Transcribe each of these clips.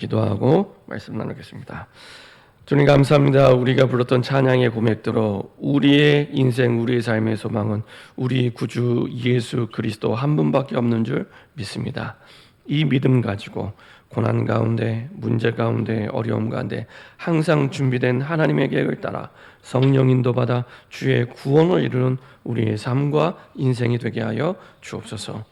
기도하고 말씀 나누겠습니다. 주님 감사합니다. 우리가 불렀던 찬양의 고백대로 우리의 인생, 우리의 삶의 소망은 우리 구주 예수 그리스도 한 분밖에 없는 줄 믿습니다. 이 믿음 가지고 고난 가운데, 문제 가운데, 어려움 가운데 항상 준비된 하나님의 계획을 따라 성령 인도받아 주의 구원을 이루는 우리의 삶과 인생이 되게 하여 주옵소서.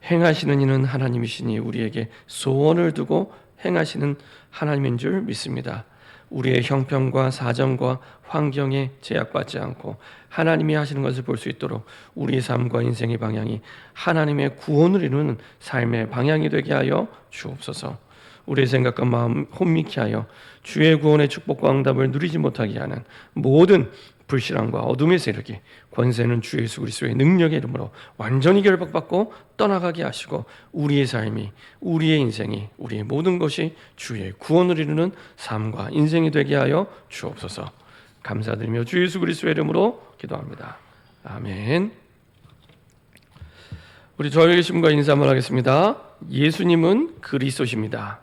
행하시는 이는 하나님이시니 우리에게 소원을 두고 행하시는 하나님인 줄 믿습니다. 우리의 형편과 사정과 환경에 제약받지 않고 하나님이 하시는 것을 볼 수 있도록 우리의 삶과 인생의 방향이 하나님의 구원을 이루는 삶의 방향이 되게 하여 주옵소서. 우리의 생각과 마음 혼미케 하여 주의 구원의 축복과 응답을 누리지 못하게 하는 모든 불신앙과 어둠의 세력이 권세는 주 예수 그리스도의 능력의 이름으로 완전히 결박받고 떠나가게 하시고 우리의 삶이, 우리의 인생이, 우리의 모든 것이 주의 구원을 이루는 삶과 인생이 되게 하여 주옵소서. 감사드리며 주 예수 그리스도의 이름으로 기도합니다. 아멘. 우리 저희심과 인사 한번 하겠습니다. 예수님은 그리스도십니다.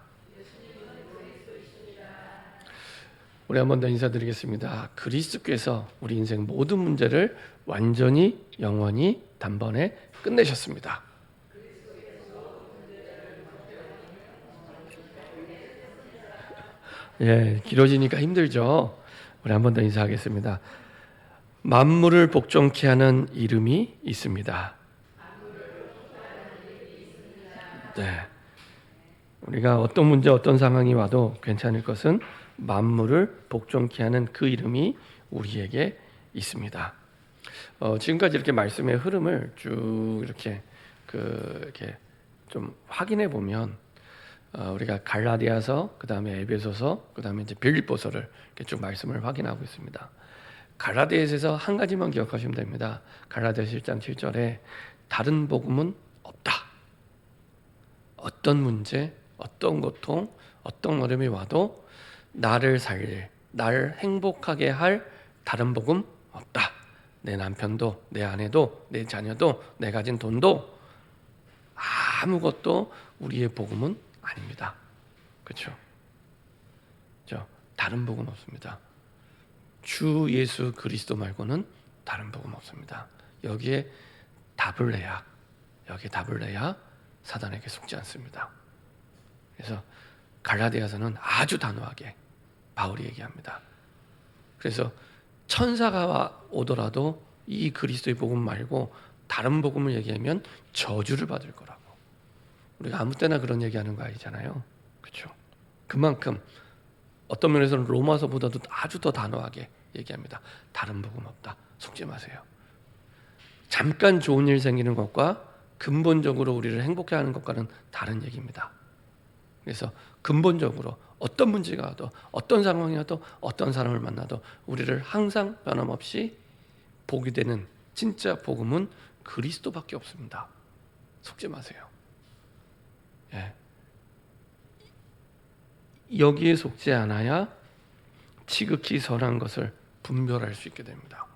우리 한 번 더 인사드리겠습니다. 그리스도께서 우리 인생 모든 문제를 완전히 영원히 단번에 끝내셨습니다. 예, 길어지니까 힘들죠. 우리 한 번 더 인사하겠습니다. 만물을 복종케 하는 이름이 있습니다. 네. 우리가 어떤 문제, 어떤 상황이 와도 괜찮을 것은 만물을 복종케 하는 그 이름이 우리에게 있습니다. 지금까지 이렇게 말씀의 흐름을 쭉 이렇게 좀 확인해 보면 우리가 갈라디아서, 그 다음에 에베소서, 그 다음에 이제 빌립보서를 이렇게 쭉 말씀을 확인하고 있습니다. 갈라디아서에서 한 가지만 기억하시면 됩니다. 갈라디아서 1장 7절에 다른 복음은 없다. 어떤 문제, 어떤 고통, 어떤 어려움이 와도 나를 살릴, 나를 행복하게 할 다른 복음 없다. 내 남편도, 내 아내도, 내 자녀도, 내 가진 돈도 아무것도 우리의 복음은 아닙니다. 그렇죠? 다른 복음 없습니다. 주 예수 그리스도 말고는 다른 복음 없습니다. 여기에 답을 내야 사단에게 속지 않습니다. 그래서 갈라디아서는 아주 단호하게 바울이 얘기합니다. 그래서 천사가 오더라도 이 그리스도의 복음 말고 다른 복음을 얘기하면 저주를 받을 거라고. 우리가 아무 때나 그런 얘기하는 거 아니잖아요. 그렇죠? 그만큼 어떤 면에서는 로마서보다도 아주 더 단호하게 얘기합니다. 다른 복음 없다. 속지 마세요. 잠깐 좋은 일 생기는 것과 근본적으로 우리를 행복해 하는 것과는 다른 얘기입니다. 그래서 근본적으로 어떤 문제가 와도, 어떤 상황이 와도, 어떤 사람을 만나도 우리를 항상 변함없이 복이 되는 진짜 복음은 그리스도밖에 없습니다. 속지 마세요. 예. 여기에 속지 않아야 지극히 선한 것을 분별할 수 있게 됩니다.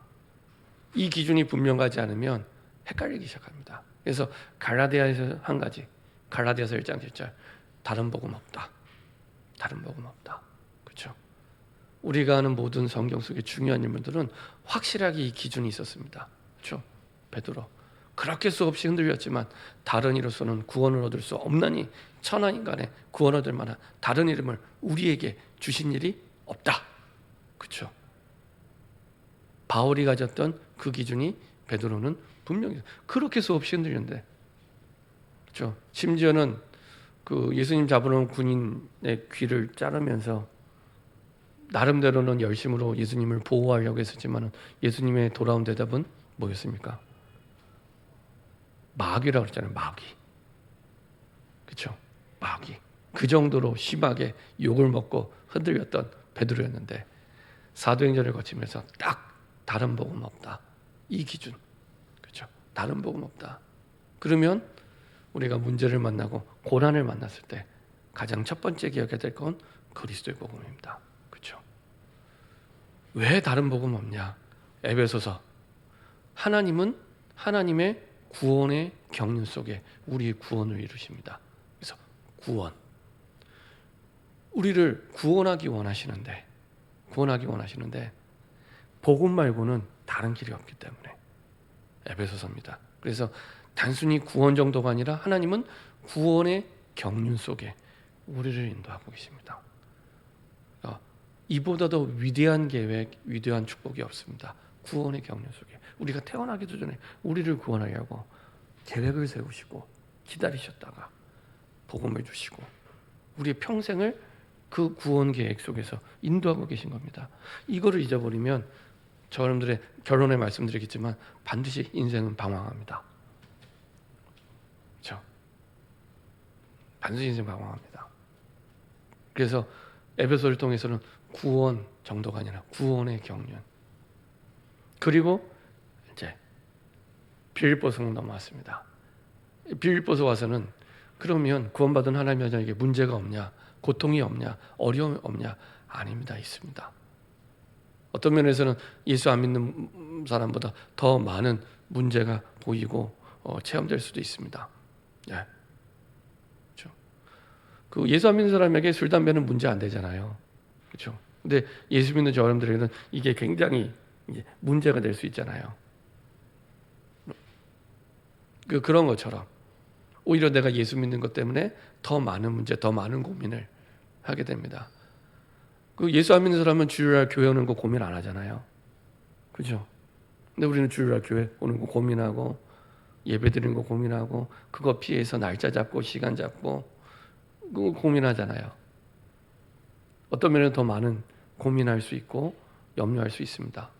이 기준이 분명하지 않으면 헷갈리기 시작합니다. 그래서 갈라디아에서 한 가지, 갈라디아서 1장 7절, 다른 복음 없다. 다른 복음 없다. 그렇죠? 우리가 아는 모든 성경 속의 중요한 인물들은 확실하게 이 기준이 있었습니다. 그렇죠? 베드로 그렇게 수없이 흔들렸지만 다른 이로서는 구원을 얻을 수 없나니 천하 인간의 구원 얻을 만한 다른 이름을 우리에게 주신 일이 없다. 그렇죠? 바울이 가졌던 그 기준이 베드로는 분명히 그렇게 수없이 흔들렸는데, 그렇죠? 심지어는 그 예수님 잡으러 온 군인의 귀를 자르면서 나름대로는 열심으로 예수님을 보호하려고 했었지만 예수님의 돌아온 대답은 뭐였습니까? 마귀라고 그랬잖아요. 마귀. 그렇죠? 마귀. 그 정도로 심하게 욕을 먹고 흔들렸던 베드로였는데 사도행전을 거치면서 딱 다른 복음 없다. 이 기준. 그렇죠? 다른 복음 없다. 그러면 우리가 문제를 만나고 고난을 만났을 때 가장 첫 번째 기억해야 될 건 그리스도의 복음입니다. 그렇죠? 왜 다른 복음 없냐? 에베소서. 하나님은 하나님의 구원의 경륜 속에 우리의 구원을 이루십니다. 그래서 구원. 우리를 구원하기 원하시는데 복음 말고는 다른 길이 없기 때문에 에베소서입니다. 그래서 단순히 구원 정도가 아니라 하나님은 구원의 경륜 속에 우리를 인도하고 계십니다. 이보다 더 위대한 계획, 위대한 축복이 없습니다. 구원의 경륜 속에 우리가 태어나기도 전에 우리를 구원하려고 계획을 세우시고 기다리셨다가 복음을 주시고 우리의 평생을 그 구원 계획 속에서 인도하고 계신 겁니다. 이거를 잊어버리면 저 여러분들의 결론에 말씀드리겠지만 반드시 인생은 방황합니다. 그렇죠? 반드시 인생 방황합니다. 그래서 에베소를 통해서는 구원 정도가 아니라 구원의 경륜. 그리고 이제 빌립보서로 넘어왔습니다. 빌립보서 와서는 그러면 구원받은 하나님의 자녀에게 문제가 없냐, 고통이 없냐, 어려움이 없냐? 아닙니다. 있습니다. 어떤 면에서는 예수 안 믿는 사람보다 더 많은 문제가 보이고 체험될 수도 있습니다. 네. 그렇죠. 그 예수 안 믿는 사람에게 술, 담배는 문제 안 되잖아요. 그렇죠. 근데 예수 믿는 저 여러분들에게는 이게 굉장히 이제 문제가 될 수 있잖아요. 그런 것처럼 오히려 내가 예수 믿는 것 때문에 더 많은 문제, 더 많은 고민을 하게 됩니다. 그 예수 안 믿는 사람은 주일날 교회 오는 거 고민 안 하잖아요. 그죠? 근데 우리는 주일날 교회 오는 거 고민하고 예배 드리는 거 고민하고 그거 피해서 날짜 잡고 시간 잡고 그거 고민하잖아요. 어떤 면에는 더 많은 고민할 수 있고 염려할 수 있습니다.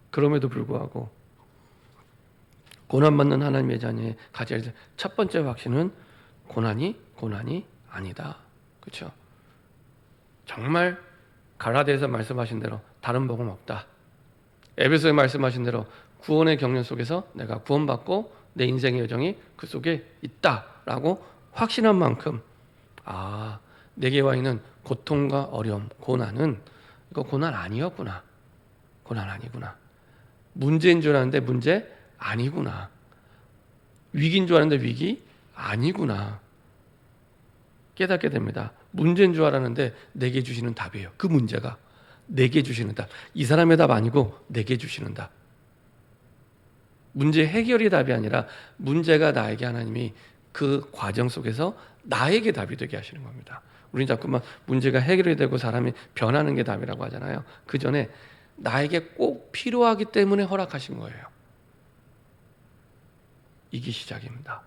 그럼에도 불구하고 고난받는 하나님의 자녀의 가져야 될 첫 번째 확신은 고난이 아니다. 그렇죠? 정말 갈라디아에서 말씀하신 대로 다른 복음 없다. 에베소에 말씀하신 대로 구원의 경륜 속에서 내가 구원받고 내 인생의 여정이 그 속에 있다라고 확신한 만큼 내게 와 있는 고통과 어려움, 고난은 이거 고난 아니었구나. 고난 아니구나. 문제인 줄 알았는데 문제 아니구나. 위기인 줄 알았는데 위기 아니구나. 깨닫게 됩니다. 문제인 줄 알았는데 내게 주시는 답이에요. 그 문제가 내게 주시는 답. 이 사람의 답 아니고 내게 주시는 답. 문제 해결이 답이 아니라 문제가 나에게 하나님이 그 과정 속에서 나에게 답이 되게 하시는 겁니다. 우리는 자꾸만 문제가 해결이 되고 사람이 변하는 게 답이라고 하잖아요. 그 전에 나에게 꼭 필요하기 때문에 허락하신 거예요. 이게 시작입니다.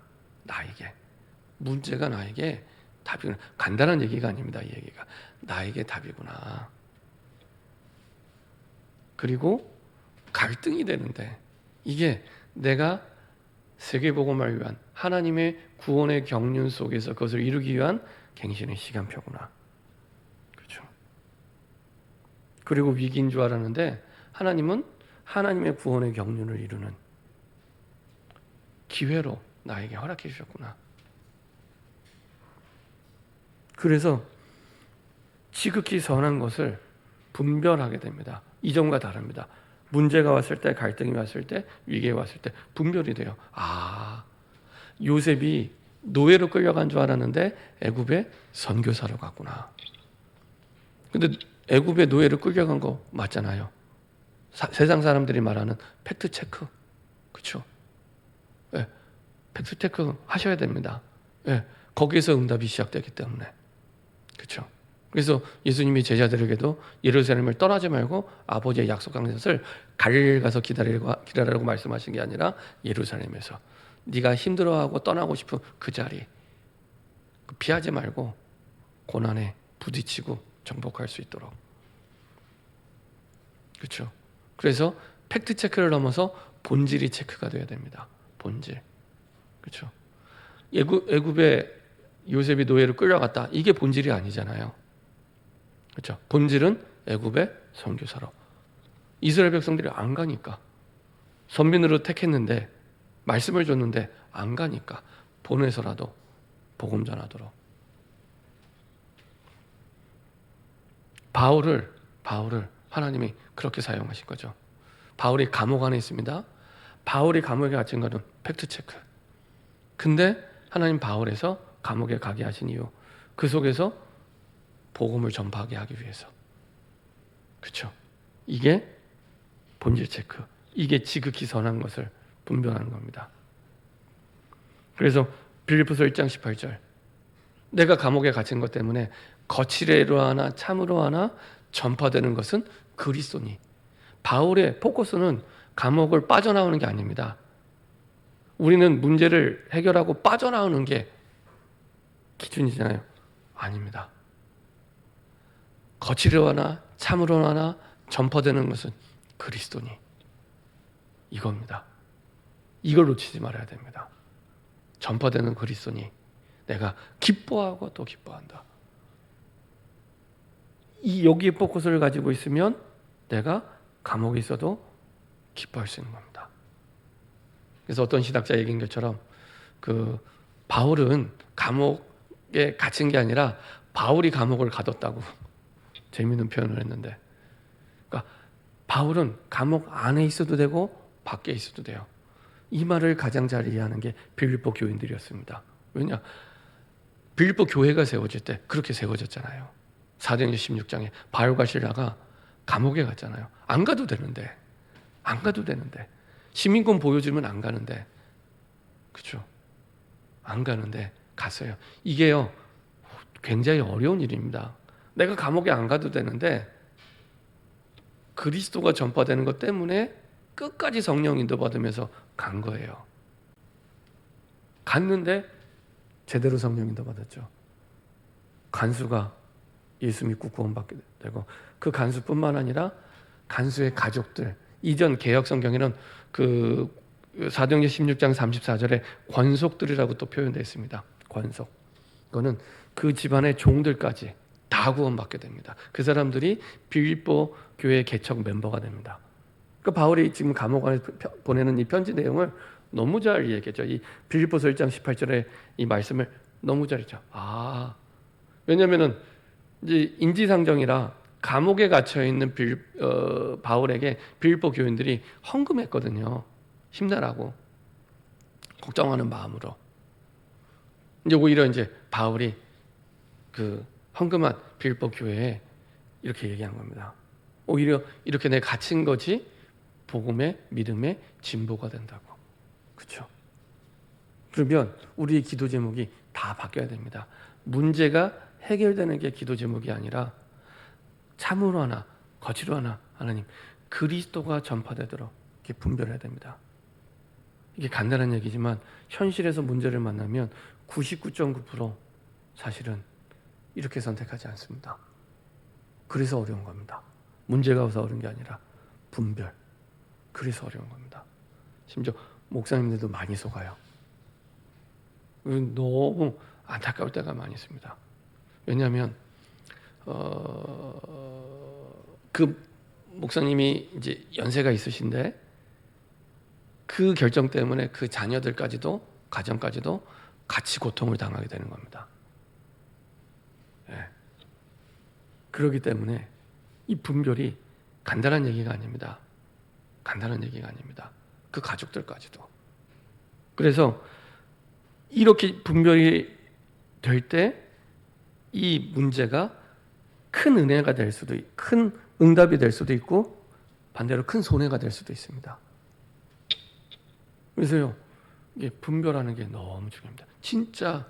나에게. 문제가 나에게 답이구나. 간단한 얘기가 아닙니다. 이 얘기가. 나에게 답이구나. 그리고 갈등이 되는데 이게 내가 세계복음을 위한 하나님의 구원의 경륜 속에서 그것을 이루기 위한 갱신의 시간표구나. 그렇죠. 그리고 위기인 줄 알았는데 하나님은 하나님의 구원의 경륜을 이루는 기회로 나에게 허락해 주셨구나. 그래서 지극히 선한 것을 분별하게 됩니다. 이전과 다릅니다. 문제가 왔을 때, 갈등이 왔을 때, 위기가 왔을 때 분별이 돼요. 요셉이 노예로 끌려간 줄 알았는데 애굽에 선교사로 갔구나. 근데 애굽에 노예로 끌려간 거 맞잖아요. 세상 사람들이 말하는 팩트 체크. 그렇죠? 네, 팩트 체크 하셔야 됩니다. 네, 거기에서 응답이 시작되기 때문에. 그렇죠? 그래서 예수님이 제자들에게도 예루살렘을 떠나지 말고 아버지의 약속한 것을 갈릴리 가서 기다리라고 말씀하신 게 아니라 예루살렘에서 네가 힘들어하고 떠나고 싶은 그 자리 피하지 말고 고난에 부딪히고 정복할 수 있도록. 그렇죠? 그래서 팩트 체크를 넘어서 본질이 체크가 돼야 됩니다. 본질. 그렇죠? 애굽에 요셉이 노예로 끌려갔다. 이게 본질이 아니잖아요. 그렇죠? 본질은 애굽의 선교사로. 이스라엘 백성들이 안 가니까 선민으로 택했는데 말씀을 줬는데 안 가니까 보내서라도 복음 전하도록. 바울을 하나님이 그렇게 사용하신 거죠. 바울이 감옥 안에 있습니다. 바울이 감옥에 갇힌 것은 팩트 체크. 근데 하나님 바울에서 감옥에 가게 하신 이유, 그 속에서 복음을 전파하게 하기 위해서. 그렇죠? 이게 본질 체크. 이게 지극히 선한 것을 분별하는 겁니다. 그래서 빌립보서 1장 18절. 내가 감옥에 갇힌 것 때문에 거칠애로 하나 참으로 하나 전파되는 것은 그리스도니. 바울의 포커스는 감옥을 빠져나오는 게 아닙니다. 우리는 문제를 해결하고 빠져나오는 게 기준이잖아요. 아닙니다. 거칠애로 하나 참으로 하나 전파되는 것은 그리스도니. 이겁니다. 이걸 놓치지 말아야 됩니다. 전파되는 그리스도니 내가 기뻐하고 또 기뻐한다. 이 여기에 포커스를 가지고 있으면 내가 감옥에 있어도 기뻐할 수 있는 겁니다. 그래서 어떤 신학자 얘기한 것처럼 그 바울은 감옥에 갇힌 게 아니라 바울이 감옥을 가뒀다고 재미있는 표현을 했는데, 그러니까 바울은 감옥 안에 있어도 되고 밖에 있어도 돼요. 이 말을 가장 잘 이해하는 게 빌립보 교인들이었습니다. 왜냐? 빌립보 교회가 세워질 때 그렇게 세워졌잖아요. 사도행전 16장에 바울과 실라가 감옥에 갔잖아요. 안 가도 되는데 시민권 보여주면 안 가는데, 그렇죠? 안 가는데 갔어요. 이게요 굉장히 어려운 일입니다. 내가 감옥에 안 가도 되는데 그리스도가 전파되는 것 때문에 끝까지 성령 인도 받으면서 간 거예요. 갔는데 제대로 성령 인도 받았죠. 간수가 예수 믿고 구원받게 되고, 그 간수뿐만 아니라 간수의 가족들, 이전 개역 성경에는 그 사도행전 16장 34절에 권속들이라고 또 표현되어 있습니다. 권속. 이거는 그 집안의 종들까지 다 구원받게 됩니다. 그 사람들이 빌립보 교회 개척 멤버가 됩니다. 그 바울이 지금 감옥 안에 보내는 이 편지 내용을 너무 잘 이해했죠. 이 빌립보서 1장 18절의 이 말씀을 너무 잘 했죠. 왜냐면은 이제 인지상정이라 감옥에 갇혀 있는 바울에게 빌립보 교인들이 헌금했거든요. 힘내라고 걱정하는 마음으로. 이제 오히려 이제 바울이 그 헌금한 빌립보 교회에 이렇게 얘기한 겁니다. 오히려 이렇게 내가 갇힌 것이 복음의 믿음의 진보가 된다고. 그렇죠? 그러면 우리의 기도 제목이 다 바뀌어야 됩니다. 문제가 해결되는 게 기도 제목이 아니라 참으로 하나 거칠어 하나 하나님 그리스도가 전파되도록 이렇게 분별해야 됩니다. 이게 간단한 얘기지만 현실에서 문제를 만나면 99.9% 사실은 이렇게 선택하지 않습니다. 그래서 어려운 겁니다. 문제가 와서 어려운 게 아니라 분별. 그래서 어려운 겁니다. 심지어 목사님들도 많이 속아요. 너무 안타까울 때가 많이 있습니다. 왜냐하면 그 목사님이 이제 연세가 있으신데 그 결정 때문에 그 자녀들까지도 가정까지도 같이 고통을 당하게 되는 겁니다. 예. 그렇기 때문에 이 분별이 간단한 얘기가 아닙니다. 간단한 얘기가 아닙니다. 그 가족들까지도. 그래서 이렇게 분별이 될 때 이 문제가 큰 은혜가 될 수도 큰 응답이 될 수도 있고 반대로 큰 손해가 될 수도 있습니다. 그래서요, 이게 분별하는 게 너무 중요합니다. 진짜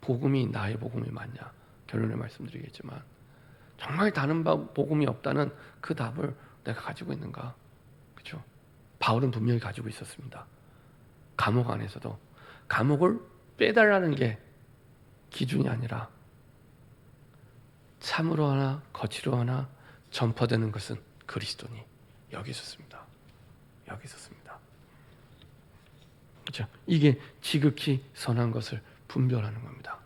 복음이 나의 복음이 맞냐? 결론에 말씀드리겠지만 정말 다른 복음이 없다는 그 답을 내가 가지고 있는가? 그렇죠? 바울은 분명히 가지고 있었습니다. 감옥 안에서도 감옥을 빼달라는 게 기준이 아니라 참으로 하나 거칠어 하나 전파되는 것은 그리스도니. 여기 있었습니다. 여기 있었습니다. 그렇죠? 이게 지극히 선한 것을 분별하는 겁니다.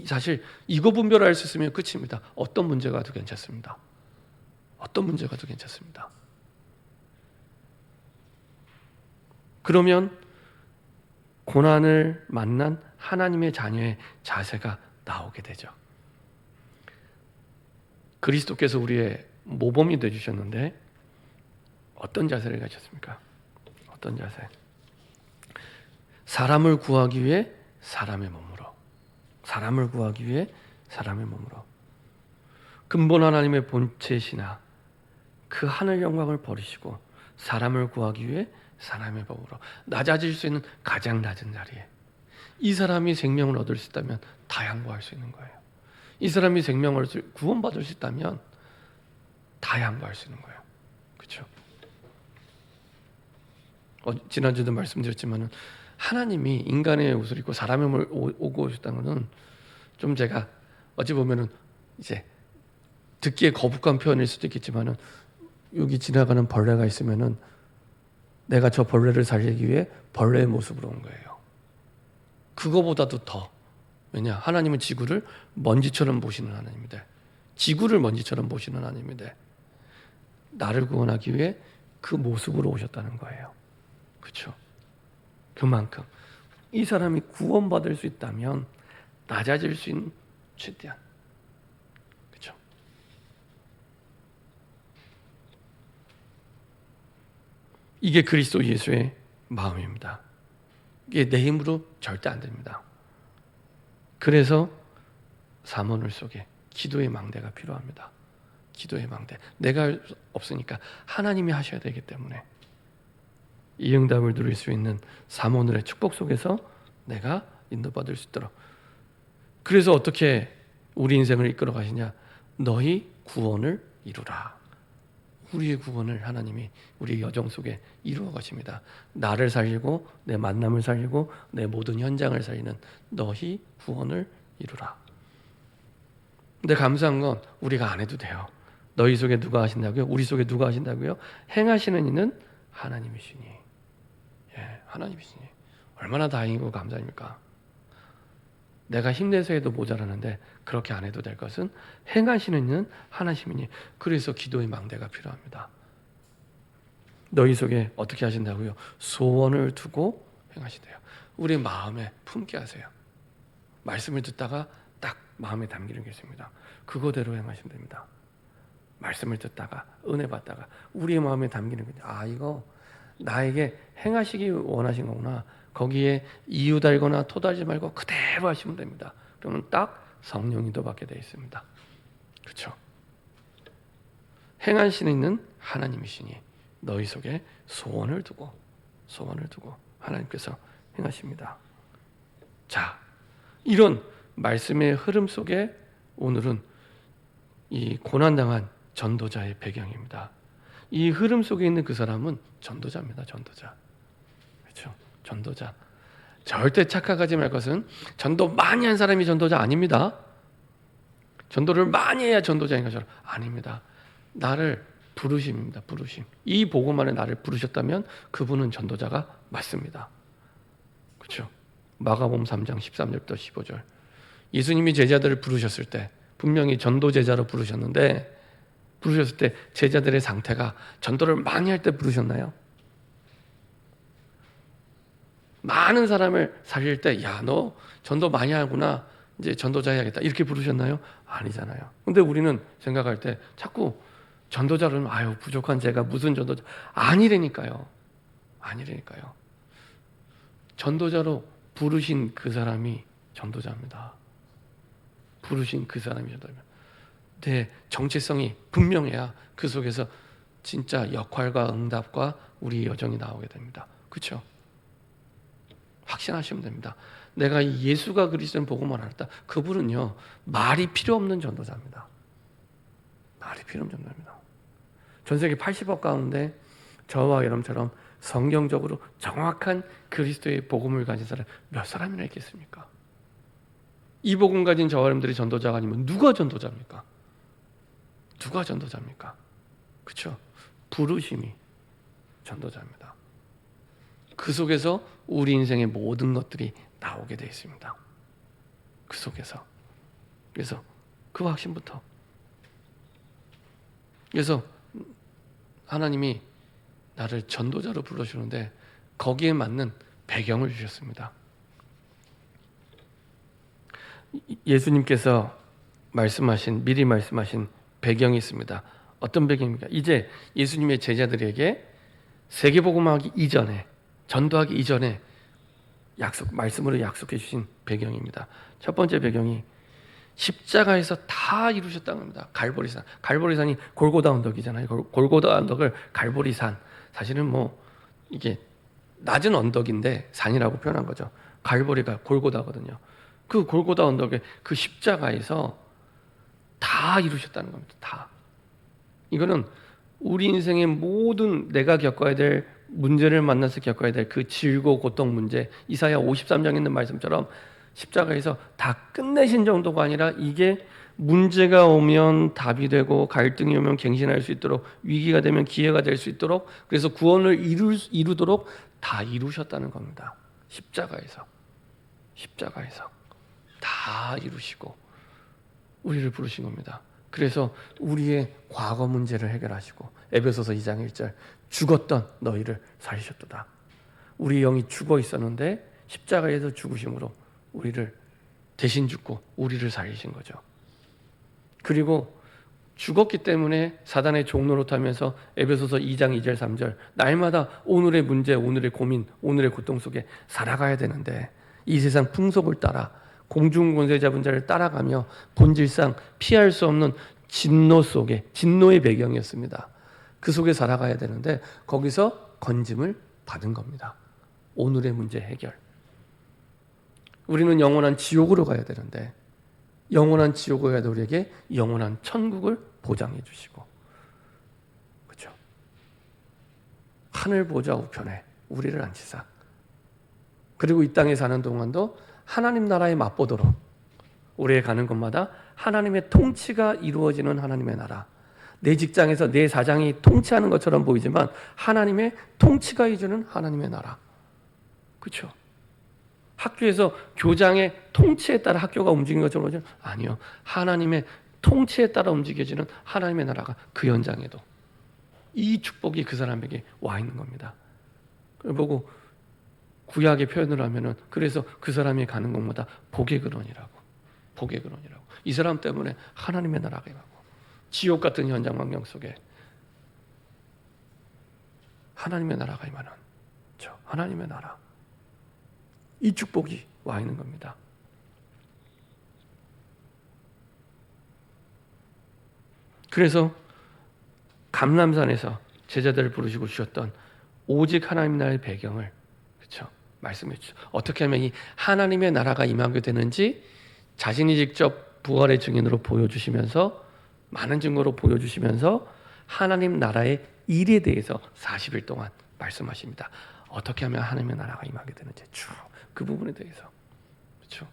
사실 이거 분별할 수 있으면 끝입니다. 어떤 문제가 와도 괜찮습니다. 어떤 문제가 와도 괜찮습니다. 그러면 고난을 만난 하나님의 자녀의 자세가 나오게 되죠. 그리스도께서 우리의 모범이 되주셨는데 어떤 자세를 가졌습니까? 어떤 자세? 사람을 구하기 위해 사람의 몸으로. 사람을 구하기 위해 사람의 몸으로. 근본 하나님의 본체시나 그 하늘 영광을 버리시고 사람을 구하기 위해 사람의 법으로 낮아질 수 있는 가장 낮은 자리에 이 사람이 생명을 얻을 수 있다면 다 양보할 수 있는 거예요. 이 사람이 생명을 구원받을 수 있다면 다 양보할 수 있는 거예요. 그렇죠? 지난주도 말씀드렸지만은 하나님이 인간의 옷을 입고 사람의 몸을 오고 오셨다는 것은 좀 제가 어찌 보면은 이제 듣기에 거북한 표현일 수도 있겠지만은 여기 지나가는 벌레가 있으면은 내가 저 벌레를 살리기 위해 벌레의 모습으로 온 거예요. 그거보다도 더. 왜냐? 하나님은 지구를 먼지처럼 보시는 하나님인데, 지구를 먼지처럼 보시는 하나님인데 나를 구원하기 위해 그 모습으로 오셨다는 거예요. 그렇죠? 그만큼 이 사람이 구원받을 수 있다면 낮아질 수 있는 최대한. 그렇죠? 이게 그리스도 예수의 마음입니다. 이게 내 힘으로 절대 안 됩니다. 그래서 사모늘 속에 기도의 망대가 필요합니다. 기도의 망대. 내가 할 수 없으니까 하나님이 하셔야 되기 때문에 이 응답을 누릴 수 있는 사모늘의 축복 속에서 내가 인도받을 수 있도록. 그래서 어떻게 우리 인생을 이끌어 가시냐? 너희 구원을 이루라. 우리의 구원을 하나님이 우리 여정 속에 이루어 가십니다. 나를 살리고 내 만남을 살리고 내 모든 현장을 살리는 너희 구원을 이루라. 근데 감사한 건 우리가 안 해도 돼요. 너희 속에 누가 하신다고요? 우리 속에 누가 하신다고요? 행하시는 이는 하나님이시니. 예, 하나님이시니. 얼마나 다행이고 감사입니까? 내가 힘내서 해도 모자라는데 그렇게 안 해도 될 것은 행하시는 이는 하나님이니. 그래서 기도의 망대가 필요합니다. 너희 속에 어떻게 하신다고요? 소원을 두고 행하신대요. 우리 마음에 품게 하세요. 말씀을 듣다가 딱 마음에 담기는 게 있습니다. 그거대로 행하시면 됩니다. 말씀을 듣다가 은혜 받다가 우리의 마음에 담기는 거죠. 아, 이거 나에게 행하시기 원하신 거구나. 거기에 이유 달거나 토 달지 말고 그대로 하시면 됩니다. 그러면 딱 성령 인도받게 되어 있습니다. 그렇죠? 행하시는 이는 하나님이시니 너희 속에 소원을 두고 하나님께서 행하십니다. 자, 이런 말씀의 흐름 속에 오늘은 이 고난당한 전도자의 배경입니다. 이 흐름 속에 있는 그 사람은 전도자입니다. 전도자. 그렇죠? 전도자. 절대 착각하지 말 것은 전도 많이 한 사람이 전도자 아닙니다. 전도를 많이 해야 전도자인 것처럼 아닙니다. 나를 부르심입니다. 부르심. 이 복음 안에 나를 부르셨다면 그분은 전도자가 맞습니다. 그렇죠? 마가복음 3장 13절부터 15절. 예수님이 제자들을 부르셨을 때 분명히 전도 제자로 부르셨는데 부르셨을 때 제자들의 상태가 전도를 많이 할 때 부르셨나요? 많은 사람을 살릴 때 야, 너 전도 많이 하구나. 이제 전도자 해야겠다. 이렇게 부르셨나요? 아니잖아요. 근데 우리는 생각할 때 자꾸 전도자로는 아유, 부족한 제가 무슨 전도자. 아니라니까요. 아니라니까요. 전도자로 부르신 그 사람이 전도자입니다. 부르신 그 사람이 전도자입니다. 내 정체성이 분명해야 그 속에서 진짜 역할과 응답과 우리의 여정이 나오게 됩니다. 그렇죠? 확신하시면 됩니다. 내가 예수가 그리스도는 복음을 알았다. 그분은요, 말이 필요 없는 전도자입니다. 말이 필요 없는 전도자입니다. 전 세계 80억 가운데 저와 여러분처럼 성경적으로 정확한 그리스도의 복음을 가진 사람 몇 사람이나 있겠습니까? 이 복음 가진 저와 여러분들이 전도자가 아니면 누가 전도자입니까? 누가 전도자입니까? 그렇죠? 부르심이 전도자입니다. 그 속에서 우리 인생의 모든 것들이 나오게 되어 있습니다. 그 속에서. 그래서 그 확신부터. 그래서 하나님이 나를 전도자로 불러주는데 거기에 맞는 배경을 주셨습니다. 예수님께서 미리 말씀하신 배경이 있습니다. 어떤 배경입니까? 이제 예수님의 제자들에게 세계복음하기 이전에, 전도하기 이전에 말씀으로 약속해 주신 배경입니다. 첫 번째 배경이 십자가에서 다 이루셨다는 겁니다. 갈보리산. 갈보리산이 골고다 언덕이잖아요. 골고다 언덕을 갈보리산. 사실은 뭐 이게 낮은 언덕인데 산이라고 표현한 거죠. 갈보리가 골고다거든요. 그 골고다 언덕에 그 십자가에서 다 이루셨다는 겁니다. 다. 이거는 우리 인생의 모든 내가 겪어야 될 문제를 만나서 겪어야 될 그 질고 고통 문제, 이사야 53장에 있는 말씀처럼 십자가에서 다 끝내신 정도가 아니라 이게 문제가 오면 답이 되고 갈등이 오면 갱신할 수 있도록 위기가 되면 기회가 될 수 있도록 그래서 구원을 이루도록 다 이루셨다는 겁니다. 십자가에서 다 이루시고 우리를 부르신 겁니다. 그래서 우리의 과거 문제를 해결하시고 에베소서 2장 1절 죽었던 너희를 살리셨도다. 우리 영이 죽어 있었는데 십자가에서 죽으심으로 우리를 대신 죽고 우리를 살리신 거죠. 그리고 죽었기 때문에 사단의 종노릇하면서 에베소서 2장 2절 3절 날마다 오늘의 문제, 오늘의 고민, 오늘의 고통 속에 살아가야 되는데 이 세상 풍속을 따라 공중 권세 잡은 자를 따라가며 본질상 피할 수 없는 진노 속에 진노의 배경이었습니다. 그 속에 살아가야 되는데 거기서 건짐을 받은 겁니다. 오늘의 문제 해결. 우리는 영원한 지옥으로 가야 되는데 영원한 지옥으로 가야 돼 우리에게 영원한 천국을 보장해 주시고 그렇죠? 하늘 보좌 우편에 우리를 앉히사 그리고 이 땅에 사는 동안도 하나님 나라에 맛보도록 우리의 가는 곳마다 하나님의 통치가 이루어지는 하나님의 나라. 내 직장에서 내 사장이 통치하는 것처럼 보이지만 하나님의 통치가 이루는 하나님의 나라. 그렇죠? 학교에서 교장의 통치에 따라 학교가 움직이는 것처럼 보이지만 아니요. 하나님의 통치에 따라 움직여지는 하나님의 나라가 그 현장에도 이 축복이 그 사람에게 와 있는 겁니다. 그걸 보고 구약의 표현을 하면은 그래서 그 사람이 가는 곳마다 복의 근원이라고. 이 사람 때문에 하나님의 나라가 가고 지옥 같은 현장 환경 속에 하나님의 나라가 임하는 하나님의 나라. 이 축복이 와 있는 겁니다. 그래서 감람산에서 제자들을 부르시고 주셨던 오직 하나님 나라의 배경을 그렇죠? 말씀해 주죠. 어떻게 하면 이 하나님의 나라가 임하게 되는지 자신이 직접 부활의 증인으로 보여주시면서 많은 증거로 보여주시면서 하나님 나라의 일에 대해서 40일 동안 말씀하십니다. 어떻게 하면 하나님의 나라가 임하게 되는지 쭉 그 부분에 대해서 그렇죠.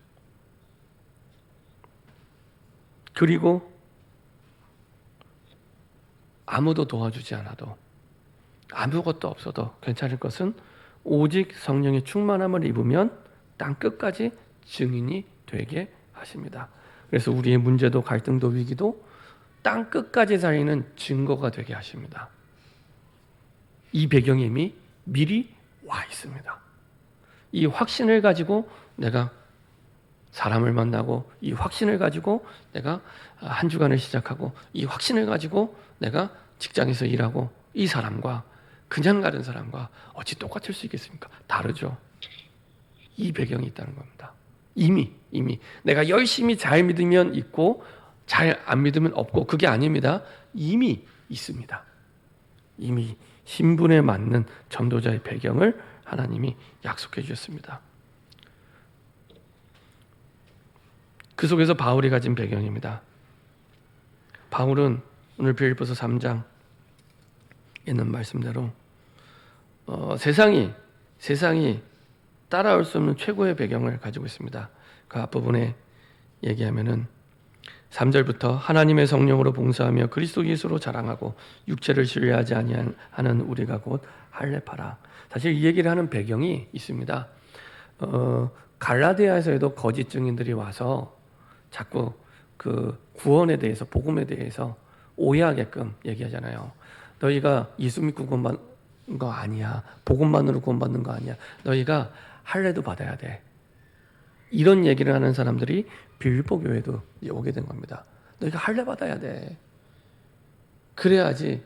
그리고 아무도 도와주지 않아도 아무것도 없어도 괜찮을 것은 오직 성령의 충만함을 입으면 땅 끝까지 증인이 되게 하십니다. 그래서 우리의 문제도 갈등도 위기도 땅 끝까지 살리는 증거가 되게 하십니다. 이 배경이 이미 미리 와 있습니다. 이 확신을 가지고 내가 사람을 만나고 이 확신을 가지고 내가 한 주간을 시작하고 이 확신을 가지고 내가 직장에서 일하고 이 사람과 그냥 가는 사람과 어찌 똑같을 수 있겠습니까? 다르죠. 이 배경이 있다는 겁니다. 이미 내가 열심히 잘 믿으면 있고 잘 안 믿으면 없고 그게 아닙니다. 이미 있습니다. 이미 신분에 맞는 전도자의 배경을 하나님이 약속해 주셨습니다. 그 속에서 바울이 가진 배경입니다. 바울은 오늘 빌립보서 3장에 있는 말씀대로 세상이 따라올 수 없는 최고의 배경을 가지고 있습니다. 그 앞부분에 얘기하면은 3절부터 하나님의 성령으로 봉사하며 그리스도 예수로 자랑하고 육체를 신뢰하지 아니하는 우리가 곧 할례파라. 사실 이 얘기를 하는 배경이 있습니다. 갈라디아에서도 거짓 증인들이 와서 자꾸 그 구원에 대해서 복음에 대해서 오해하게끔 얘기하잖아요. 너희가 예수 믿고 구원받는 거 아니야. 복음만으로 구원받는 거 아니야. 너희가 할례도 받아야 돼. 이런 얘기를 하는 사람들이 빌립보 교회도 오게 된 겁니다. 너희가 할례 받아야 돼. 그래야지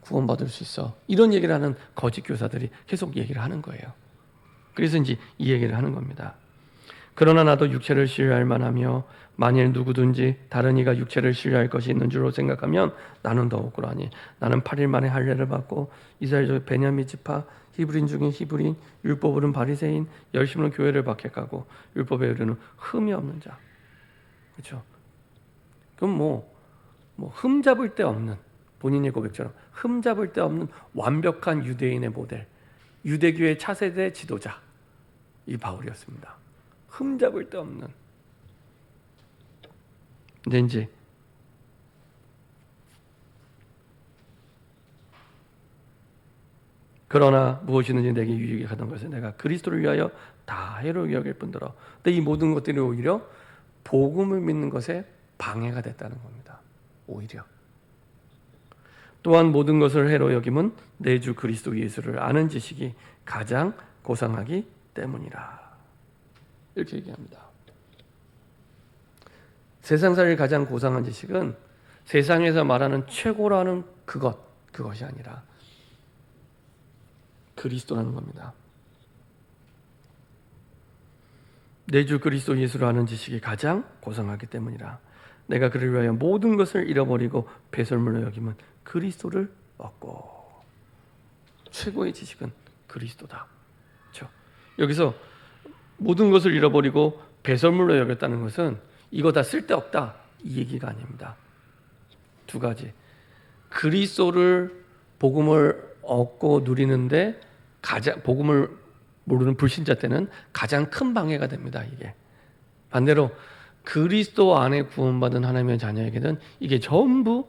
구원받을 수 있어. 이런 얘기를 하는 거짓 교사들이 계속 얘기를 하는 거예요. 그래서 이제 이 얘기를 하는 겁니다. 그러나 나도 육체를 신뢰할 만하며 만일 누구든지 다른 이가 육체를 신뢰할 것이 있는 줄로 생각하면 나는 더욱 그러하니 나는 8일 만에 할례를 받고 이스라엘 베냐민 지파 히브리인 중에 히브리인 율법으로는 바리새인 열심으로 교회를 박해하고 율법에 이르는 흠이 없는 자. 그렇죠? 그럼 흠 잡을 데 없는 본인의 고백처럼 흠 잡을 데 없는 완벽한 유대인의 모델, 유대교의 차세대 지도자 이 바울이었습니다. 흠 잡을 데 없는. 근데 이제 그러나 무엇이든지 내게 유익이 가던 것을 내가 그리스도를 위하여 다 해로이 여길 뿐더러. 근데 이 모든 것들이 오히려 복음을 믿는 것에 방해가 됐다는 겁니다. 오히려. 또한 모든 것을 해로 여김은 내 주 그리스도 예수를 아는 지식이 가장 고상하기 때문이라. 이렇게 얘기합니다. 세상살이 가장 고상한 지식은 세상에서 말하는 최고라는 그것이 아니라 그리스도라는 겁니다. 내 주 그리스도 예수를 아는 지식이 가장 고상하기 때문이라. 내가 그를 위하여 모든 것을 잃어버리고 배설물로 여김은 그리스도를 얻고. 최고의 지식은 그리스도다. 그렇죠? 여기서 모든 것을 잃어버리고 배설물로 여겼다는 것은 이거 다 쓸데없다 이 얘기가 아닙니다. 두 가지. 그리스도를 복음을 얻고 누리는데 복음을 모르는 불신자 때는 가장 큰 방해가 됩니다. 이게 반대로 그리스도 안에 구원받은 하나님의 자녀에게는 이게 전부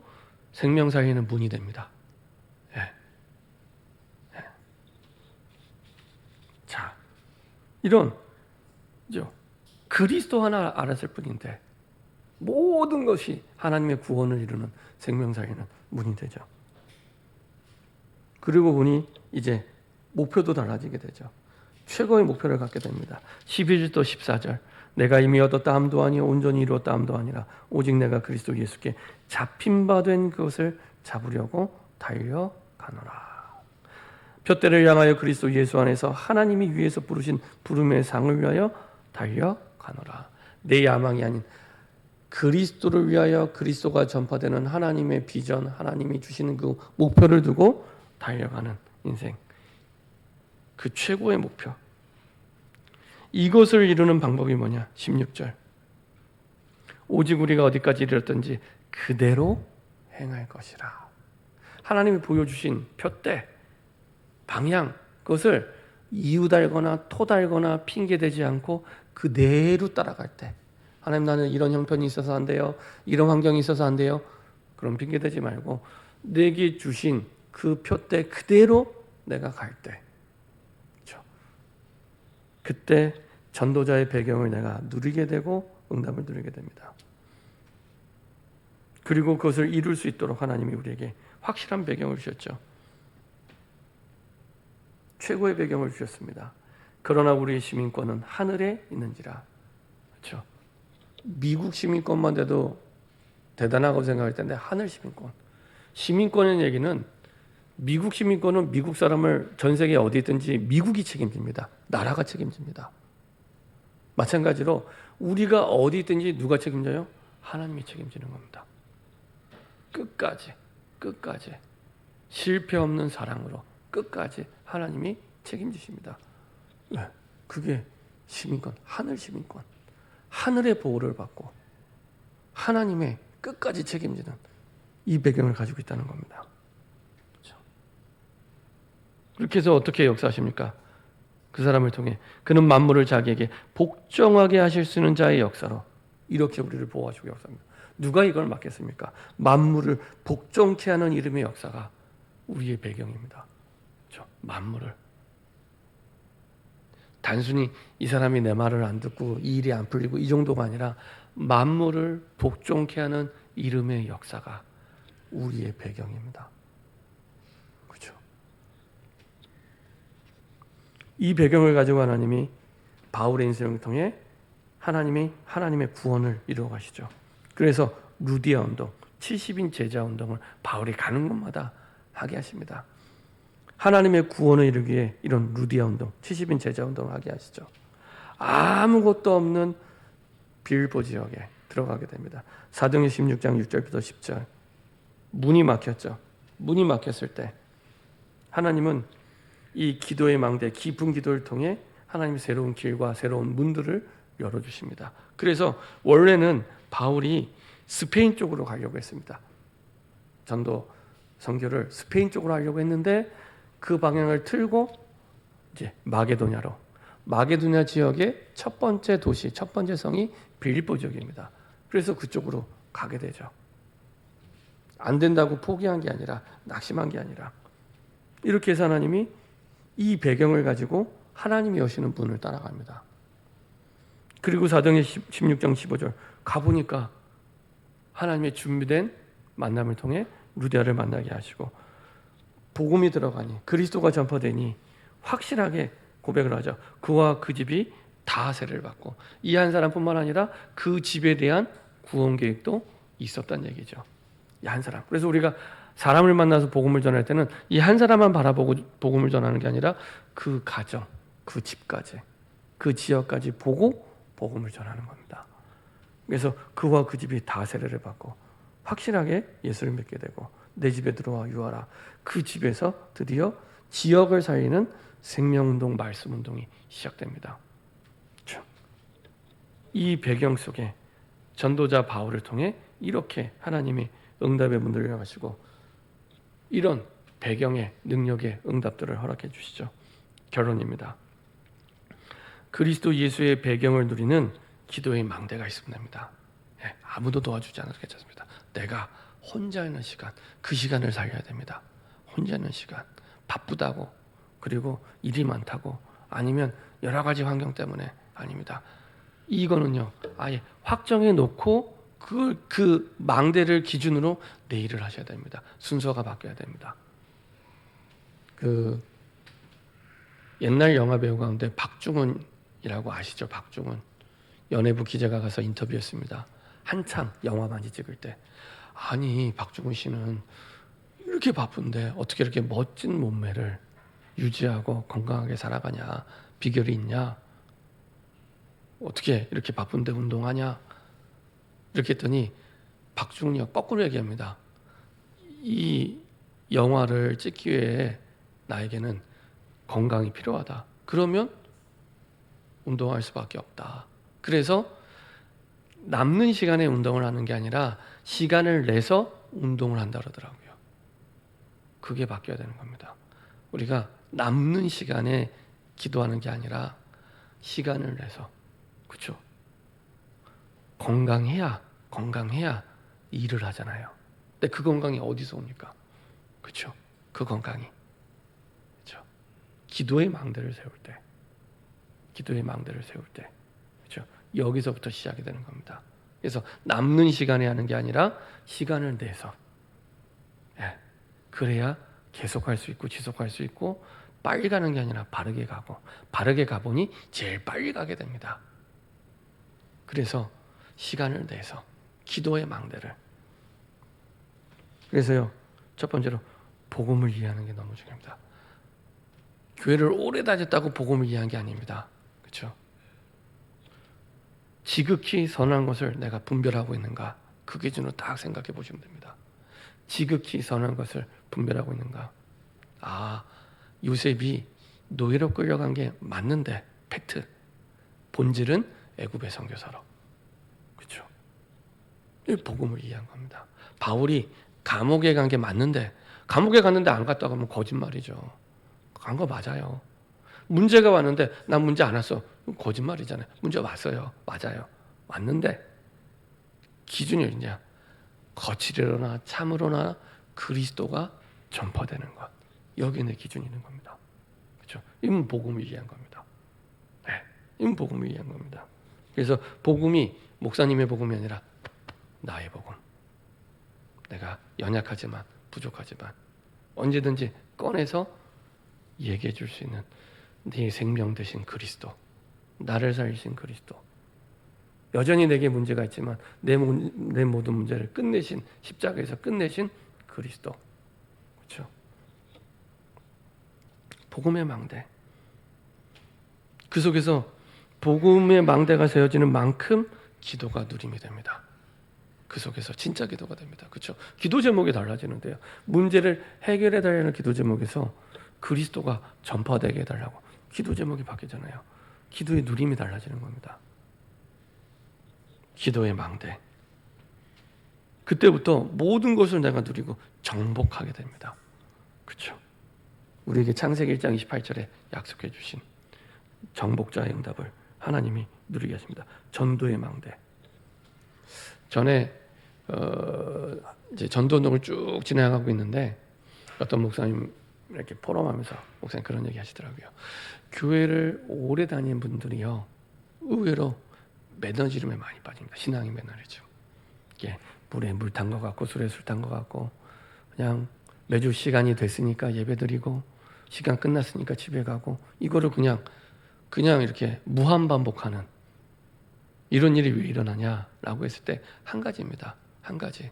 생명 살리는 문이 됩니다. 예. 자, 이런 그리스도 하나 알았을 뿐인데 모든 것이 하나님의 구원을 이루는 생명 살리는 문이 되죠. 그리고 보니 이제 목표도 달라지게 되죠. 최고의 목표를 갖게 됩니다. 11절 또 14절 내가 이미 얻었다 함도 아니요 온전히 이루었다 함도 아니라 오직 내가 그리스도 예수께 잡힌 바 된 그것을 잡으려고 달려가노라. 푯대를 향하여 그리스도 예수 안에서 하나님이 위에서 부르신 부름의 상을 위하여 달려가노라. 내 야망이 아닌 그리스도를 위하여 그리스도가 전파되는 하나님의 비전, 하나님이 주시는 그 목표를 두고 달려가는 인생. 그 최고의 목표. 이것을 이루는 방법이 뭐냐? 16절. 오직 우리가 어디까지 이르렀든지 그대로 행할 것이라. 하나님이 보여주신 푯대, 방향, 그것을 이유 달거나 토 달거나 핑계대지 않고 그대로 따라갈 때, 하나님 나는 이런 형편이 있어서 안 돼요, 이런 환경이 있어서 안 돼요, 그럼 핑계대지 말고 내게 주신 그 푯대 그대로 내가 갈 때, 그렇죠? 그때 전도자의 배경을 내가 누리게 되고 응답을 누리게 됩니다. 그리고 그것을 이룰 수 있도록 하나님이 우리에게 확실한 배경을 주셨죠. 최고의 배경을 주셨습니다. 그러나 우리의 시민권은 하늘에 있는지라. 그렇죠? 미국 시민권만 돼도 대단하고 생각할 텐데 하늘 시민권. 시민권의 얘기는 미국 시민권은 미국 사람을 전 세계 어디 있든지 미국이 책임집니다. 나라가 책임집니다. 마찬가지로 우리가 어디 있든지 누가 책임져요? 하나님이 책임지는 겁니다. 끝까지 실패 없는 사랑으로 끝까지 하나님이 책임지십니다. 그게 시민권, 하늘 시민권. 하늘의 보호를 받고 하나님의 끝까지 책임지는 이 배경을 가지고 있다는 겁니다. 그렇죠? 그렇게 해서 어떻게 역사하십니까? 그 사람을 통해 그는 만물을 자기에게 복종하게 하실 수 있는 자의 역사로 이렇게 우리를 보호하시고 역사합니다. 누가 이걸 맡겠습니까? 만물을 복종케 하는 이름의 역사가 우리의 배경입니다. 그렇죠? 만물을. 단순히 이 사람이 내 말을 안 듣고 이 일이 안 풀리고 이 정도가 아니라 만물을 복종케 하는 이름의 역사가 우리의 배경입니다. 그렇죠? 이 배경을 가지고 하나님이 바울의 인생을 통해 하나님의 구원을 이루어 가시죠. 그래서 루디아 운동, 70인 제자 운동을 바울이 가는 곳마다 하게 하십니다. 하나님의 구원을 이루기 위해 이런 루디아 운동, 70인 제자 운동을 하게 하시죠. 아무것도 없는 빌보 지역에 들어가게 됩니다. 사도행전 16장 6절부터 10절. 문이 막혔죠. 문이 막혔을 때 하나님은 이 기도의 망대, 깊은 기도를 통해 하나님이 새로운 길과 새로운 문들을 열어주십니다. 그래서 원래는 바울이 스페인 쪽으로 가려고 했습니다. 전도 선교를 스페인 쪽으로 하려고 했는데 그 방향을 틀고 이제 마게도냐 지역의 첫 번째 도시, 첫 번째 성이 빌립보 지역입니다. 그래서 그쪽으로 가게 되죠. 안 된다고 포기한 게 아니라, 낙심한 게 아니라, 이렇게 해서 하나님이 이 배경을 가지고 하나님이 여시는 문을 따라갑니다. 그리고 사도행전 16장 15절 가보니까 하나님의 준비된 만남을 통해 루디아를 만나게 하시고 복음이 들어가니, 그리스도가 전파되니 확실하게 고백을 하죠. 그와 그 집이 다 세례를 받고, 이 한 사람뿐만 아니라 그 집에 대한 구원 계획도 있었다는 얘기죠. 이 한 사람. 그래서 우리가 사람을 만나서 복음을 전할 때는 이 한 사람만 바라보고 복음을 전하는 게 아니라 그 가정, 그 집까지, 그 지역까지 보고 복음을 전하는 겁니다. 그래서 그와 그 집이 다 세례를 받고 확실하게 예수를 믿게 되고, 내 집에 들어와 유하라. 그 집에서 드디어 지역을 살리는 생명운동, 말씀운동이 시작됩니다. 이 배경 속에 전도자 바울을 통해 이렇게 하나님이 응답의 문들을 열어가시고 이런 배경의 능력의 응답들을 허락해 주시죠. 결론입니다. 그리스도 예수의 배경을 누리는 기도의 망대가 있으면 됩니다. 아무도 도와주지 않아도 괜찮습니다. 내가 혼자 있는 시간, 그 시간을 살려야 됩니다. 혼자 있는 시간, 바쁘다고, 그리고 일이 많다고, 아니면 여러 가지 환경 때문에 아닙니다. 이거는요, 아예 확정해 놓고 그 망대를 기준으로 내 일을 하셔야 됩니다. 순서가 바뀌어야 됩니다. 그 옛날 영화 배우 가운데 박중훈이라고 아시죠? 박중훈. 연예부 기자가 가서 인터뷰했습니다. 한창 영화 많이 찍을 때. 아니, 박중훈 씨는 이렇게 바쁜데 어떻게 이렇게 멋진 몸매를 유지하고 건강하게 살아가냐? 비결이 있냐? 어떻게 이렇게 바쁜데 운동하냐? 이렇게 했더니 박중훈이가 거꾸로 얘기합니다. 이 영화를 찍기 위해 나에게는 건강이 필요하다. 그러면 운동할 수밖에 없다. 그래서 남는 시간에 운동을 하는 게 아니라 시간을 내서 운동을 한다 그러더라고요. 그게 바뀌어야 되는 겁니다. 우리가 남는 시간에 기도하는 게 아니라 시간을 내서, 그렇죠? 건강해야 일을 하잖아요. 근데 그 건강이 어디서 옵니까? 그렇죠? 그 건강이, 그렇죠? 기도의 망대를 세울 때, 그렇죠? 여기서부터 시작이 되는 겁니다. 그래서 남는 시간에 하는 게 아니라 시간을 내서, 그래야 계속할 수 있고 지속할 수 있고, 빨리 가는 게 아니라 바르게 가보니 제일 빨리 가게 됩니다. 그래서 시간을 내서 기도의 망대를. 그래서요, 첫 번째로 복음을 이해하는 게 너무 중요합니다. 교회를 오래 다녔다고 복음을 이해한 게 아닙니다. 그렇죠? 지극히 선한 것을 내가 분별하고 있는가, 그 기준으로 딱 생각해 보시면 됩니다. 지극히 선한 것을 분별하고 있는가. 요셉이 노예로 끌려간 게 맞는데, 팩트. 본질은 애굽의 선교사로. 그렇죠? 이 복음을 이해한 겁니다. 바울이 감옥에 간 게 맞는데, 감옥에 갔는데 안 갔다고 하면 거짓말이죠. 간 거 맞아요. 문제가 왔는데 난 문제 안 왔어. 거짓말이잖아요. 문제 왔어요. 맞아요. 왔는데 기준이 어디냐? 거칠으로나 참으로나 그리스도가 전파되는 것. 여기에 내 기준이 있는 겁니다. 그렇죠? 이건 복음을 이해한 겁니다. 이건 복음을 이해한 겁니다. 그래서 복음이 목사님의 복음이 아니라 나의 복음. 내가 연약하지만 부족하지만 언제든지 꺼내서 얘기해 줄 수 있는 네 생명 되신 그리스도, 나를 살리신 그리스도. 여전히 내게 문제가 있지만 내 모든 문제를 끝내신, 십자가에서 끝내신 그리스도. 그렇죠? 복음의 망대. 그 속에서 복음의 망대가 세워지는 만큼 기도가 누림이 됩니다. 그 속에서 진짜 기도가 됩니다. 그렇죠? 기도 제목이 달라지는데요. 문제를 해결해 달라는 기도 제목에서 그리스도가 전파되게 해달라고 기도 제목이 바뀌잖아요. 기도의 누림이 달라지는 겁니다. 기도의 망대. 그때부터 모든 것을 내가 누리고 정복하게 됩니다. 그렇죠? 우리에게 창세기 1장 28절에 약속해 주신 정복자의 응답을 하나님이 누리게 하십니다. 전도의 망대. 전에 이제 전도 운동을 쭉 진행하고 있는데 어떤 목사님 이렇게 포럼하면서 목사님 그런 얘기 하시더라고요. 교회를 오래 다니는 분들이요, 의외로 매너지름에 많이 빠집니다. 신앙이 매너리죠. 이게 물에 물 탄 것 같고 술에 술 탄 것 같고, 그냥 매주 시간이 됐으니까 예배드리고 시간 끝났으니까 집에 가고, 이거를 그냥 이렇게 무한 반복하는 이런 일이 왜 일어나냐라고 했을 때 한 가지입니다. 한 가지.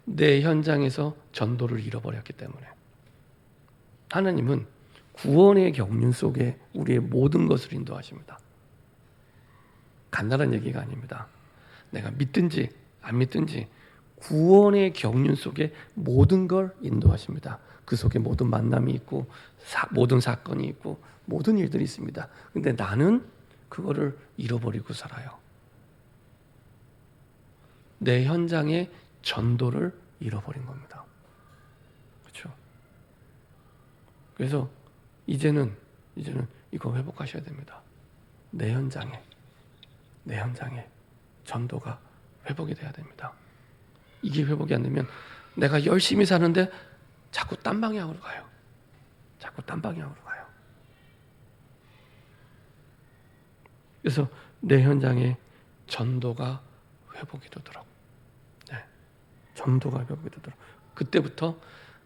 내 현장에서 전도를 잃어버렸기 때문에. 하나님은 구원의 경륜 속에 우리의 모든 것을 인도하십니다. 간단한 얘기가 아닙니다. 내가 믿든지 안 믿든지 구원의 경륜 속에 모든 걸 인도하십니다. 그 속에 모든 만남이 있고 모든 사건이 있고 모든 일들이 있습니다. 근데 나는 그거를 잃어버리고 살아요. 내 현장의 전도를 잃어버린 겁니다. 그렇죠? 그래서 이제는 이거 회복하셔야 됩니다. 내 현장에 전도가 회복이 돼야 됩니다. 이게 회복이 안 되면 내가 열심히 사는데 자꾸 딴 방향으로 가요. 그래서 내 현장에 전도가 회복이 되도록, 전도가 회복이 되도록, 그때부터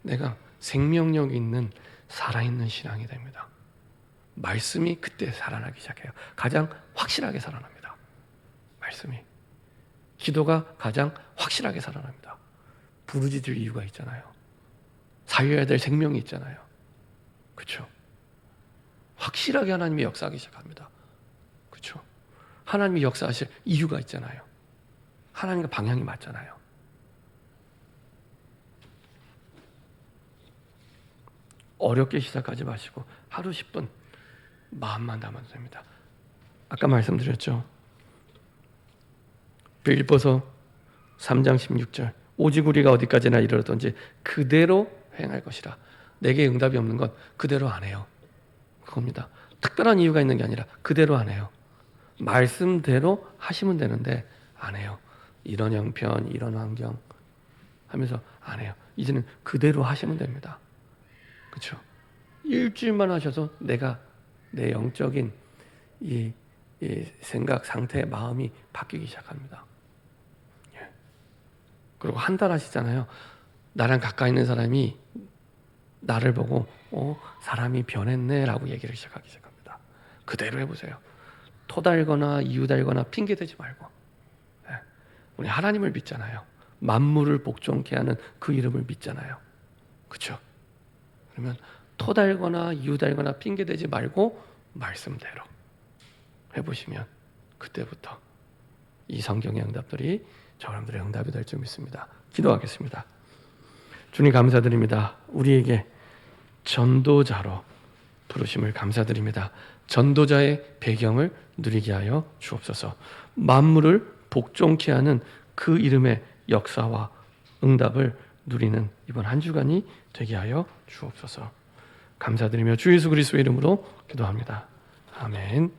내가 생명력 있는 살아있는 신앙이 됩니다. 말씀이 그때 살아나기 시작해요. 가장 확실하게 살아납니다. 말씀이. 기도가 가장 확실하게 살아납니다. 부르짖을 이유가 있잖아요. 살려야 될 생명이 있잖아요. 그렇죠? 확실하게 하나님이 역사하기 시작합니다. 그렇죠? 하나님이 역사하실 이유가 있잖아요. 하나님과 방향이 맞잖아요. 어렵게 시작하지 마시고 하루 10분 마음만 담아도 됩니다. 아까 말씀드렸죠. 빌립보서 3장 16절, 오직 우리가 어디까지나 이르렀던지 그대로 행할 것이라. 내게 응답이 없는 건 그대로 안 해요. 그겁니다. 특별한 이유가 있는 게 아니라 그대로 안 해요. 말씀대로 하시면 되는데 안 해요. 이런 형편, 이런 환경 하면서 안 해요. 이제는 그대로 하시면 됩니다. 그렇죠? 일주일만 하셔서 내가 내 영적인 이 생각, 상태, 마음이 바뀌기 시작합니다. 그리고 한 달 하시잖아요. 나랑 가까이 있는 사람이 나를 보고 사람이 변했네 라고 얘기를 시작하기 시작합니다. 그대로 해보세요. 토달거나 이유달거나 핑계대지 말고. 우리 하나님을 믿잖아요. 만물을 복종케 하는 그 이름을 믿잖아요. 그렇죠? 그러면 토달거나 이유달거나 핑계대지 말고 말씀대로 해보시면 그때부터 이 성경의 응답들이 여러분들의 응답이 될 줄 믿습니다. 기도하겠습니다. 주님 감사드립니다. 우리에게 전도자로 부르심을 감사드립니다. 전도자의 배경을 누리게 하여 주옵소서. 만물을 복종케 하는 그 이름의 역사와 응답을 누리는 이번 한 주간이 되게 하여 주옵소서. 감사드리며 주 예수 그리스도의 이름으로 기도합니다. 아멘.